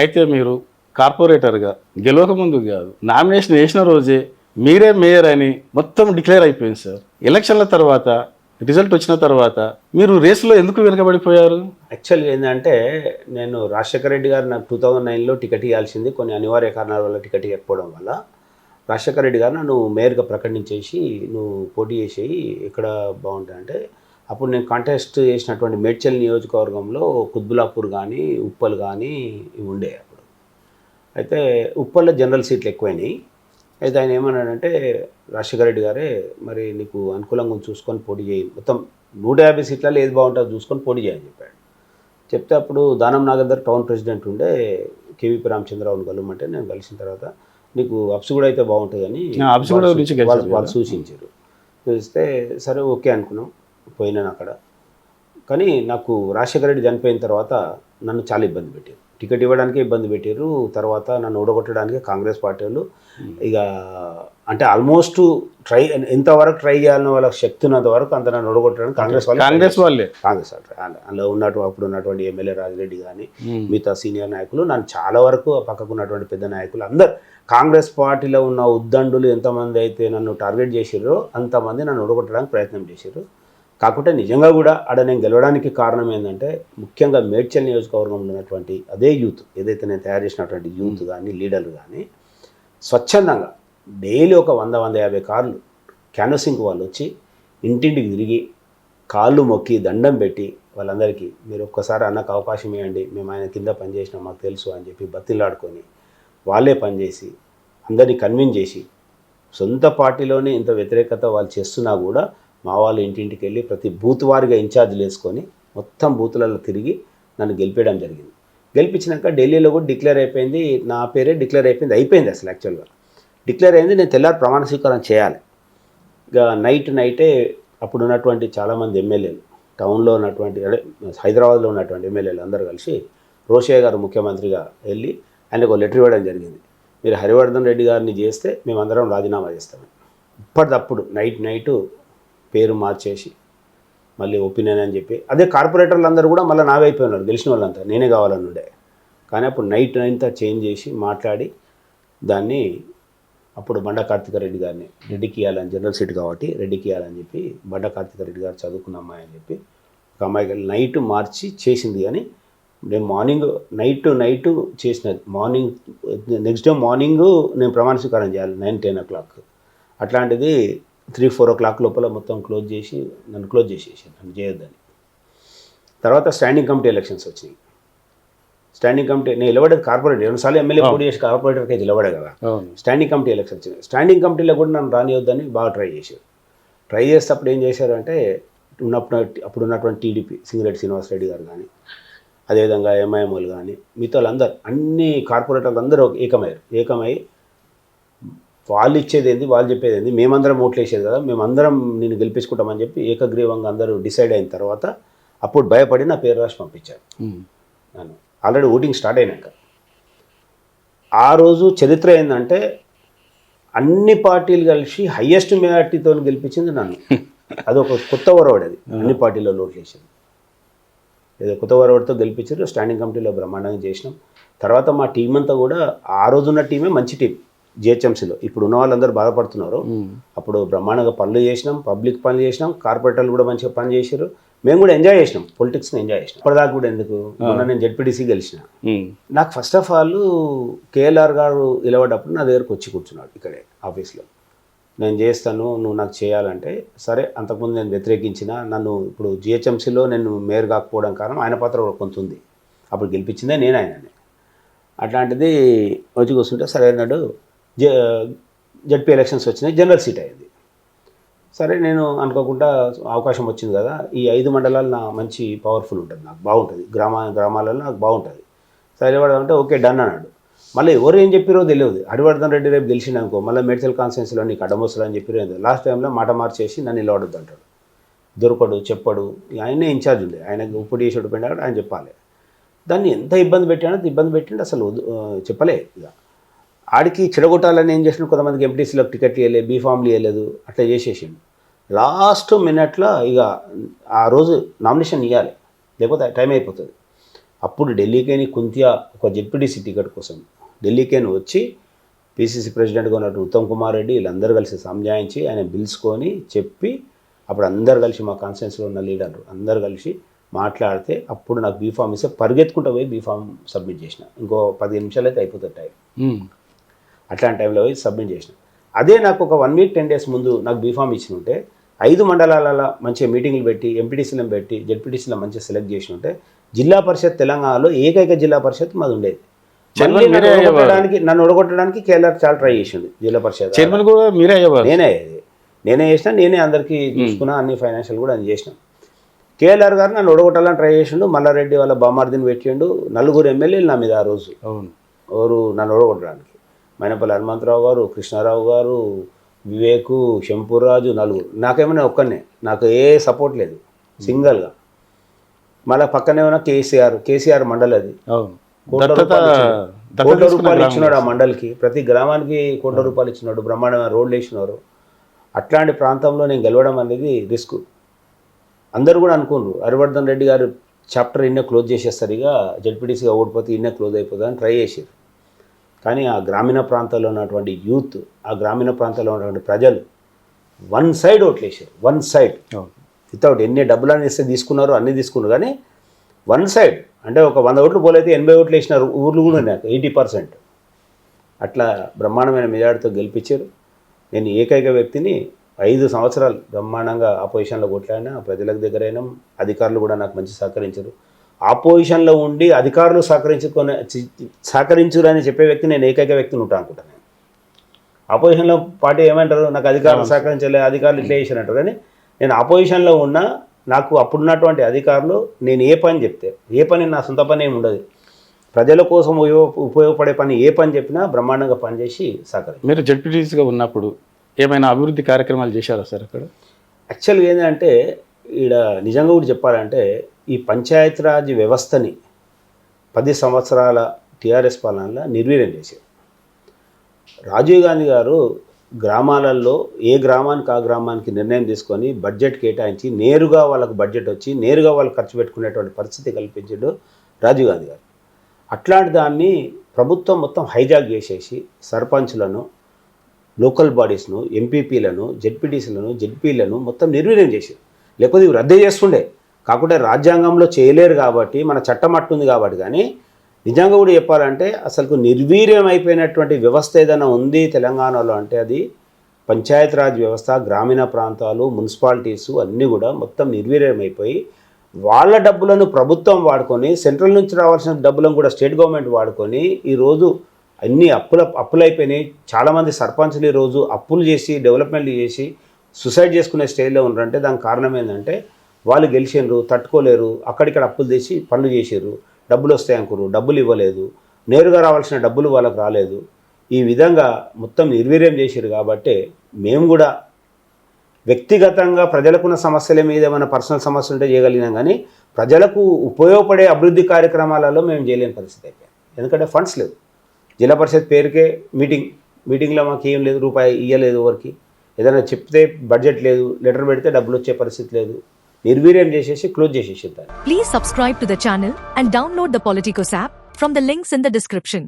అయితే మీరు కార్పొరేటర్గా గెలవక ముందు కాదు, నామినేషన్ వేసిన రోజే మీరే మేయర్ అని మొత్తం డిక్లేర్ అయిపోయింది సార్. ఎలక్షన్ల తర్వాత రిజల్ట్ వచ్చిన తర్వాత మీరు రేసులో ఎందుకు వెనుకబడిపోయారు? యాక్చువల్గా ఏంటంటే నేను రాజశేఖర రెడ్డి గారు నాకు 2009లో టికెట్ ఇవ్వాల్సింది, కొన్ని అనివార్య కారణాల వల్ల టికెట్ ఇవ్వకపోవడం వల్ల రాజశేఖర రెడ్డి గారు నన్ను మేయర్గా ప్రకటించేసి నువ్వు పోటీ చేసేయి ఎక్కడ బాగుంటుందంటే, అప్పుడు నేను కాంటెస్ట్ చేసినటువంటి మేడ్చల్ నియోజకవర్గంలో కుత్బులాపూర్ కానీ ఉప్పల్ కానీ ఇవి ఉండే అప్పుడు. అయితే ఉప్పల్లో జనరల్ సీట్లు ఎక్కువైనాయి. అయితే ఆయన ఏమన్నాడంటే, రాజశేఖర రెడ్డి గారే మరి నీకు అనుకూలంగా చూసుకొని పోటీ చేయి, మొత్తం 150 సీట్లలో ఏది బాగుంటుందో చూసుకొని పోటీ చేయని చెప్పాడు. చెప్తే అప్పుడు దానం నాగేందర్ టౌన్ ప్రెసిడెంట్ ఉండే, కేవీపీ రామచంద్రరావుని కలవమంటే నేను కలిసిన తర్వాత నీకు అప్సిగూడ అయితే బాగుంటుందని వాళ్ళు సూచించారు. చూస్తే సరే ఓకే అనుకున్నాం, పోయినాను అక్కడ. కానీ నాకు రాజశేఖర రెడ్డి చనిపోయిన తర్వాత నన్ను చాలా ఇబ్బంది పెట్టారు, టికెట్ ఇవ్వడానికే ఇబ్బంది పెట్టారు. తర్వాత నన్ను ఓడగొట్టడానికి కాంగ్రెస్ పార్టీ వాళ్ళు ఇక అంటే ఆల్మోస్ట్ ఎంతవరకు ట్రై చేయాలని వాళ్ళకి శక్తి ఉన్నంత వరకు అంత నన్ను ఓడగొట్టడానికి కాంగ్రెస్ వాళ్ళే అందులో అప్పుడు ఉన్నటువంటి ఎమ్మెల్యే రాజిరెడ్డి కానీ మిగతా సీనియర్ నాయకులు నన్ను చాలా వరకు పక్కకు ఉన్నటువంటి పెద్ద నాయకులు అందరు కాంగ్రెస్ పార్టీలో ఉన్న ఉద్దండులు ఎంతమంది అయితే నన్ను టార్గెట్ చేసిర్రో అంతమంది నన్ను ఓడగొట్టడానికి ప్రయత్నం చేశారు. కాకుంటే నిజంగా కూడా ఆడ నేను గెలవడానికి కారణం ఏంటంటే, ముఖ్యంగా మేడ్చల్ నియోజకవర్గంలో ఉన్నటువంటి అదే యూత్, ఏదైతే నేను తయారు చేసినటువంటి యూత్ కానీ లీడర్లు కానీ స్వచ్ఛందంగా డైలీ ఒక 100-150 కార్లు క్యాన్వసింగ్ వాళ్ళు వచ్చి ఇంటింటికి తిరిగి కాళ్ళు మొక్కి దండం పెట్టి వాళ్ళందరికీ మీరు ఒక్కసారి అన్నకు అవకాశం ఇవ్వండి, మేము ఆయన కింద పనిచేసినాం మాకు తెలుసు అని చెప్పి బతిలాడుకొని వాళ్ళే పనిచేసి అందరినీ కన్విన్స్ చేసి, సొంత పార్టీలోనే ఇంత వ్యతిరేకత వాళ్ళు చేస్తున్నా కూడా మా వాళ్ళు ఇంటింటికి వెళ్ళి ప్రతి బూత్ వారిగా ఇన్ఛార్జ్లు వేసుకొని మొత్తం బూతులలో తిరిగి నన్ను గెలిపేయడం జరిగింది. గెలిపించినాక ఢిల్లీలో కూడా డిక్లేర్ అయిపోయింది, నా పేరే డిక్లేర్ అయిపోయింది అసలు యాక్చువల్గా డిక్లేర్ అయింది. నేను తెల్లారి ప్రమాణ స్వీకారం చేయాలి. ఇక నైటే అప్పుడు ఉన్నటువంటి చాలామంది ఎమ్మెల్యేలు, టౌన్లో ఉన్నటువంటి హైదరాబాద్లో ఉన్నటువంటి ఎమ్మెల్యేలు అందరూ కలిసి రోషయ్య గారు ముఖ్యమంత్రిగా వెళ్ళి ఆయనకు ఒక లెటర్ ఇవ్వడం జరిగింది, మీరు హరివర్ధన్ రెడ్డి గారిని చేస్తే మేమందరం రాజీనామా చేస్తామని. ఇప్పటిదప్పుడు నైటు పేరు మార్చేసి మళ్ళీ ఒపీనియన్ అని చెప్పి, అదే కార్పొరేటర్లు అందరూ కూడా మళ్ళీ నావే అయిపోయినారు, గెలిచిన వాళ్ళంతా నేనే కావాలని ఉండే. కానీ అప్పుడు నైట్ అంతా చేంజ్ చేసి మాట్లాడి దాన్ని అప్పుడు బండా కార్తిక రెడ్డి గారిని రెడ్డికి ఇవ్వాలని, జనరల్ సీట్ కాబట్టి రెడ్డికి ఇవ్వాలని చెప్పి బండా కార్తిక రెడ్డి గారు చదువుకున్న అమ్మాయి అని చెప్పి ఒక అమ్మాయికి నైట్ మార్చి చేసింది. కానీ నేను నైట్ చేసినది, మార్నింగ్ నెక్స్ట్ డే మార్నింగ్ నేను ప్రమాణ స్వీకారం చేయాలి 9-10 o'clock. అట్లాంటిది 3-4 o'clock లోపల మొత్తం నన్ను క్లోజ్ చేసేసి నన్ను చేయొద్దని. తర్వాత స్టాండింగ్ కమిటీ ఎలక్షన్స్ వచ్చినాయి. స్టాండింగ్ కమిటీ నేను నిలబడేది కార్పొరేటర్, 2 సార్లు ఎమ్మెల్యే పోటీ చేసి కార్పొరేటర్కి నిలబడే కదా. స్టాండింగ్ కమిటీ ఎలక్షన్స్ వచ్చినాయి. స్టాండింగ్ కమిటీలో కూడా నన్ను రానివద్దని బాగా ట్రై చేస్తే అప్పుడు ఏం చేశారు అంటే, అప్పుడు ఉన్నటువంటి టీడీపీ సింగిరెడ్డి శ్రీనివాసరెడ్డి గారు కానీ, అదేవిధంగా ఎంఐఎంఓలు కానీ మిగతా వాళ్ళందరూ అన్ని కార్పొరేటర్లు అందరూ ఏకమై వాళ్ళు ఇచ్చేది ఏంది, వాళ్ళు చెప్పేది ఏంది, మేమందరం ఓట్లు వేసేది కదా, మేమందరం నేను గెలిపించుకుంటామని చెప్పి ఏకగ్రీవంగా అందరూ డిసైడ్ అయిన తర్వాత అప్పుడు భయపడి నా పేరు రాసి పంపించారు. నన్ను ఆల్రెడీ ఓటింగ్ స్టార్ట్ అయినాక ఆ రోజు చరిత్ర ఏంటంటే, అన్ని పార్టీలు కలిసి హయ్యెస్ట్ మెజార్టీతో గెలిపించింది నన్ను. అదొక కొత్త ఒరవడి, అది అన్ని పార్టీలో ఓట్లు వేసింది. ఏదో కొత్త ఒరవడితో గెలిపించారు. స్టాండింగ్ కమిటీలో బ్రహ్మాండంగా చేసినాం. తర్వాత మా టీం అంతా కూడా ఆ రోజున్న టీమే మంచి టీం. జిహెచ్ఎంసీలో ఇప్పుడు ఉన్న వాళ్ళందరూ బాధపడుతున్నారు. అప్పుడు బ్రహ్మాండంగా పనులు చేసినాం, పబ్లిక్ పనులు చేసినాం, కార్పొరేటర్లు కూడా మంచిగా పని చేశారు. మేము కూడా ఎంజాయ్ చేసినాం, పొలిటిక్స్ని ఎంజాయ్ చేసినాం. ఇప్పటిదాకా కూడా ఎందుకు, మొన్న నేను జెడ్పీటీసీ గెలిచిన. నాకు ఫస్ట్ ఆఫ్ ఆల్ కేఎల్ఆర్ గారు నిలబడ్డప్పుడు నా దగ్గరకు వచ్చి కూర్చున్నాడు ఇక్కడే ఆఫీస్లో. నేను చేస్తాను, నువ్వు నాకు చేయాలంటే సరే. అంతకుముందు నేను వ్యతిరేకించిన, నన్ను ఇప్పుడు జిహెచ్ఎంసీలో నేను మేయర్ కాకపోవడం కారణం ఆయన పాత్ర కూడా కొంత ఉంది. అప్పుడు గెలిపించిందే నేను ఆయనని. అట్లాంటిది వచ్చి కూర్చుంటే సరే అన్నాడు. జడ్పీ ఎలక్షన్స్ వచ్చినాయి, జనరల్ సీట్ అయింది. సరే నేను అనుకోకుండా అవకాశం వచ్చింది కదా, ఈ 5 మండలాలు నా మంచి పవర్ఫుల్ ఉంటుంది, నాకు బాగుంటుంది, గ్రామాలలో నాకు బాగుంటుంది. సరే నిలబడమంటే ఓకే డన్ అన్నాడు. మళ్ళీ ఎవరు ఏం చెప్పారో తెలియదు. హరివర్ధన్ రెడ్డి రేపు గెలిచినానుకో మళ్ళీ మేడ్చల్ కాన్స్టిట్యున్సీలో నీకు అడ్డమొస్తుంది అని చెప్పారు. లాస్ట్ టైంలో మాట మార్చేసి నన్ను నిలబడద్దు అంటాడు, దొరకడు, చెప్పడు. ఆయనే ఇన్ఛార్జ్ ఉంది, ఆయనకు ఉప్పుడు చేసి ఓడిపోయినాడు, ఆయన చెప్పాలి. దాన్ని ఎంత ఇబ్బంది పెట్టిండు అసలు చెప్పలే. ఇక ఆడికి చెడగొట్టాలని ఏం చేసినాడు, కొంతమందికి ఎంపీటీసీలకు టికెట్లు ఇవ్వలేదు, బీఫామ్లు ఇవ్వలేదు, అట్లా చేసేసిండు. లాస్ట్ మినిట్లో ఇక ఆ రోజు నామినేషన్ ఇవ్వాలి, లేకపోతే టైం అయిపోతుంది. అప్పుడు ఢిల్లీకేని కుంతియా ఒక జెడ్పీటీసీ టికెట్ కోసం ఢిల్లీకేని వచ్చి పిసిసి ప్రెసిడెంట్గా ఉన్నట్టు ఉత్తమ్ కుమార్ రెడ్డి వీళ్ళందరూ కలిసి సంజాయించి ఆయన పిలుచుకొని చెప్పి అప్పుడు అందరు కలిసి మా కాన్స్టిట్యున్సీలో ఉన్న లీడర్లు అందరు కలిసి మాట్లాడితే అప్పుడు నాకు బీఫామ్ ఇస్తే పరిగెత్తుకుంటూ పోయి బీఫామ్ సబ్మిట్ చేసిన. ఇంకో 15 నిమిషాలు అయితే అయిపోతుంది టైం. అట్లాంటి టైంలో పోయి సబ్మిట్ చేసిన. అదే నాకు ఒక 1 వీక్ 10 డేస్ ముందు నాకు బీఫామ్ ఇచ్చి ఉంటే 5 మండలాలలో మంచిగా మీటింగ్లు పెట్టి ఎంపీటీసీలను పెట్టి జెడ్పీటీసీలో మంచిగా సెలెక్ట్ చేసి ఉంటే జిల్లా పరిషత్ తెలంగాణలో ఏకైక జిల్లా పరిషత్ మాది ఉండేది. నన్ను ఓడగొట్టడానికి కేఎల్ఆర్ చాలా ట్రై చేసిండు జిల్లా పరిషత్ చైర్మన్ కూడా మీరే అయ్యేవారు. నేనే చేసిన, నేనే అందరికీ చూసుకున్నా, అన్ని ఫైనాన్షియల్ కూడా అని చేసిన. కేఎల్ఆర్ గారు నన్ను ఓడగొట్టాలని ట్రై చేసిండు. మల్లారెడ్డి వాళ్ళ బామార్దిని పెట్టిండు. 4 ఎమ్మెల్యేలు నా మీద ఆ రోజు ఎవరు నన్ను ఓడగొట్టడానికి. మైనపల్లి హనుమంతరావు గారు, కృష్ణారావు గారు, వివేకు, శంపూర్రాజు, 4. నాకేమైనా ఒక్కనే, నాకు ఏ సపోర్ట్ లేదు, సింగల్గా. మళ్ళీ పక్కనే ఉన్న కేసీఆర్ మండలి అది. కోట్ల రూపాయలు ఇచ్చినాడు ఆ మండలికి. ప్రతి గ్రామానికి కోట్ల రూపాయలు ఇచ్చినాడు. బ్రహ్మాండమైన రోడ్లు వేసినారు. అట్లాంటి ప్రాంతంలో నేను గెలవడం అనేది రిస్క్. అందరూ కూడా అనుకున్నారు హరివర్ధన్ రెడ్డి గారు చాప్టర్ ఇన్నే క్లోజ్ చేసేస్తారు, ఇక జెడ్పీటీసీగా ఓడిపోతే ఇన్నే క్లోజ్ అయిపోతుంది అని ట్రై చేశారు. కానీ ఆ గ్రామీణ ప్రాంతాల్లో ఉన్నటువంటి యూత్, ఆ గ్రామీణ ప్రాంతాల్లో ఉన్నటువంటి ప్రజలు వన్ సైడ్ ఓట్లేసారు. వన్ సైడ్ వితౌట్ ఎన్ని డబ్బులు ఇస్తే తీసుకున్నారు, అన్నీ తీసుకున్నారు. కానీ వన్ సైడ్ అంటే ఒక 100 ఓట్లు పోలైతే 80 ఓట్లు వేసినారు. ఊర్లు కూడా ఉన్నాయి 80%. అట్లా బ్రహ్మాండమైన మెజార్టీతో గెలిపించారు. నేను ఏకైక వ్యక్తిని 5 సంవత్సరాలు బ్రహ్మాండంగా ఆపోజిషన్లో కొట్లాడినా, ప్రజలకు దగ్గరైనా, అధికారులు కూడా నాకు మంచి సహకరించారు. ఆపోజిషన్లో ఉండి అధికారులు సహకరించురని చెప్పే వ్యక్తి నేను ఏకైక వ్యక్తిని ఉంటాను అనుకుంటాను. నేను ఆపోజిషన్లో పార్టీ ఏమంటారు, నాకు అధికారులు సహకరించలే, అధికారులు ఇట్లా చేసినట్టు. కానీ నేను ఆపోజిషన్లో ఉన్నా నాకు అప్పుడున్నటువంటి అధికారులు నేను ఏ పని చెప్తే, ఏ పని నా సొంత పని ఏమి ఉండదు, ప్రజల కోసం ఉపయోగపడే పని ఏ పని చెప్పినా బ్రహ్మాండంగా పనిచేసి సహకరించారు. మీరు జెడ్పీటీసీగా ఉన్నప్పుడు ఏమైనా అభివృద్ధి కార్యక్రమాలు చేశారా సార్ అక్కడ? యాక్చువల్గా ఏంటంటే ఈడ నిజంగా కూడా చెప్పాలంటే ఈ పంచాయతీరాజ్ వ్యవస్థని 10 సంవత్సరాల టీఆర్ఎస్ పాలనలో నిర్వీర్యం చేశారు. రాజీవ్ గాంధీ గారు గ్రామాలలో ఏ గ్రామానికి ఆ గ్రామానికి నిర్ణయం తీసుకొని బడ్జెట్ కేటాయించి నేరుగా వాళ్ళకు బడ్జెట్ వచ్చి నేరుగా వాళ్ళు ఖర్చు పెట్టుకునేటువంటి పరిస్థితి కల్పించాడు రాజీవ్ గాంధీ గారు. అట్లాంటి దాన్ని ప్రభుత్వం మొత్తం హైజాక్ చేసేసి సర్పంచ్లను, లోకల్ బాడీస్ను, ఎంపీపీలను, జెడ్పీటీసీలను, జెడ్పీలను మొత్తం నిర్వీర్యం చేశారు. లేకపోతే ఇవి రద్దే చేస్తుండే. కాకుంటే రాజ్యాంగంలో చేయలేరు కాబట్టి, మన చట్టం అట్టుంది కాబట్టి. కానీ నిజంగా కూడా చెప్పాలంటే అసలు నిర్వీర్యం అయిపోయినటువంటి వ్యవస్థ ఏదైనా ఉంది తెలంగాణలో అంటే అది పంచాయతీరాజ్ వ్యవస్థ. గ్రామీణ ప్రాంతాలు, మున్సిపాలిటీసు అన్నీ కూడా మొత్తం నిర్వీర్యం అయిపోయి వాళ్ళ డబ్బులను ప్రభుత్వం వాడుకొని, సెంట్రల్ నుంచి రావాల్సిన డబ్బులను కూడా స్టేట్ గవర్నమెంట్ వాడుకొని ఈరోజు అన్నీ అప్పులైపోయినాయి. చాలామంది సర్పంచ్లు ఈరోజు అప్పులు చేసి డెవలప్మెంట్లు చేసి సూసైడ్ చేసుకునే స్టేజ్లో ఉన్నారంటే దానికి కారణం ఏంటంటే వాళ్ళు గెలిచినారు, తట్టుకోలేరు, అక్కడిక్కడ అప్పులు తెచ్చి పనులు చేసారు, డబ్బులు వస్తాయి అనుకోరు, డబ్బులు ఇవ్వలేదు, నేరుగా రావాల్సిన డబ్బులు వాళ్ళకు రాలేదు. ఈ విధంగా మొత్తం నిర్వీర్యం చేశారు. కాబట్టి మేము కూడా వ్యక్తిగతంగా ప్రజలకున్న సమస్యల మీద ఏమైనా పర్సనల్ సమస్యలు ఉంటే చేయగలిగినాం, కానీ ప్రజలకు ఉపయోగపడే అభివృద్ధి కార్యక్రమాలలో మేము చేయలేని పరిస్థితి అయిపోయింది. ఎందుకంటే ఫండ్స్ లేవు. జిల్లా పరిషత్ పేరుకే మీటింగ్లో మాకు ఏం లేదు, రూపాయి ఇవ్వలేదు ఎవరికి. ఏదైనా చెప్తే బడ్జెట్ లేదు, లెటర్ పెడితే డబ్బులు వచ్చే పరిస్థితి లేదు. నిర్వీర్యం చేసేసి క్లోజ్ చేసేసి. Please subscribe to the channel and download the Politicos app from the links in the description.